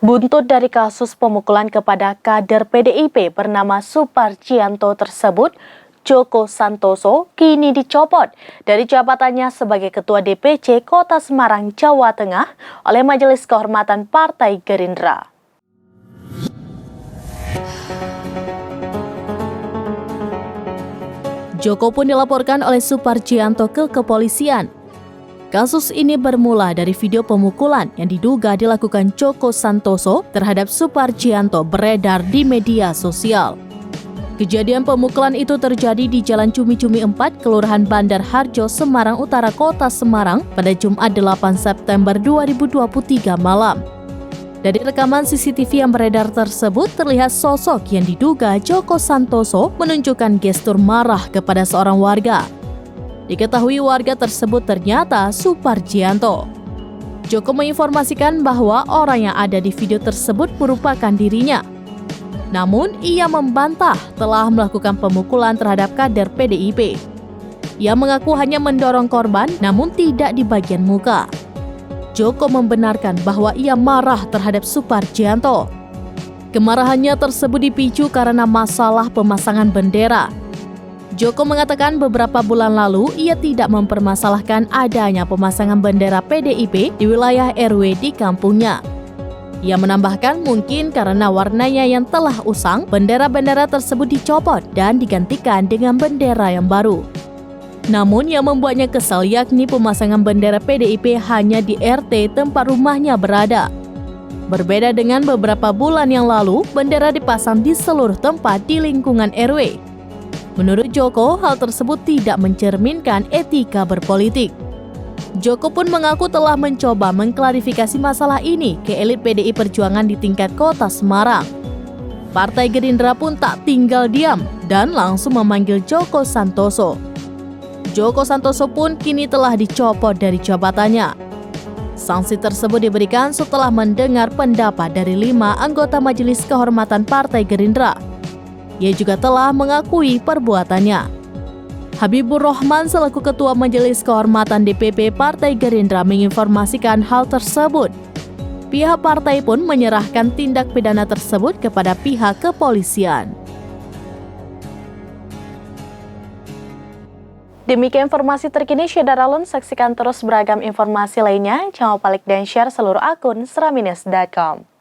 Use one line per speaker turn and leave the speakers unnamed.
Buntut dari kasus pemukulan kepada kader PDIP bernama Suparjianto tersebut, Joko Santoso kini dicopot dari jabatannya sebagai Ketua DPC Kota Semarang, Jawa Tengah oleh Majelis Kehormatan Partai Gerindra. Joko pun dilaporkan oleh Suparjianto ke kepolisian. Kasus ini bermula dari video pemukulan yang diduga dilakukan Joko Santoso terhadap Suparjianto beredar di media sosial. Kejadian pemukulan itu terjadi di Jalan Cumi-Cumi 4, Kelurahan Bandar Harjo, Semarang Utara, Kota Semarang pada Jumat 8 September 2023 malam. Dari rekaman CCTV yang beredar tersebut terlihat sosok yang diduga Joko Santoso menunjukkan gestur marah kepada seorang warga. Diketahui warga tersebut ternyata Suparjianto. Joko menginformasikan bahwa orang yang ada di video tersebut merupakan dirinya. Namun, ia membantah telah melakukan pemukulan terhadap kader PDIP. Ia mengaku hanya mendorong korban, namun tidak di bagian muka. Joko membenarkan bahwa ia marah terhadap Suparjianto. Kemarahannya tersebut dipicu karena masalah pemasangan bendera. Joko mengatakan beberapa bulan lalu ia tidak mempermasalahkan adanya pemasangan bendera PDIP di wilayah RW di kampungnya. Ia menambahkan mungkin karena warnanya yang telah usang, bendera-bendera tersebut dicopot dan digantikan dengan bendera yang baru. Namun yang membuatnya kesal yakni pemasangan bendera PDIP hanya di RT tempat rumahnya berada. Berbeda dengan beberapa bulan yang lalu, bendera dipasang di seluruh tempat di lingkungan RW. Menurut Joko, hal tersebut tidak mencerminkan etika berpolitik. Joko pun mengaku telah mencoba mengklarifikasi masalah ini ke elit PDI Perjuangan di tingkat Kota Semarang. Partai Gerindra pun tak tinggal diam dan langsung memanggil Joko Santoso. Joko Santoso pun kini telah dicopot dari jabatannya. Sanksi tersebut diberikan setelah mendengar pendapat dari 5 anggota Majelis Kehormatan Partai Gerindra. Ia juga telah mengakui perbuatannya. Habibur Rahman selaku Ketua Majelis Kehormatan DPP Partai Gerindra menginformasikan hal tersebut. Pihak partai pun menyerahkan tindak pidana tersebut kepada pihak kepolisian. Demikian informasi terkini Syedaralun, saksikan terus beragam informasi lainnya. Jangan lupa like dan share seluruh akun seramines.com.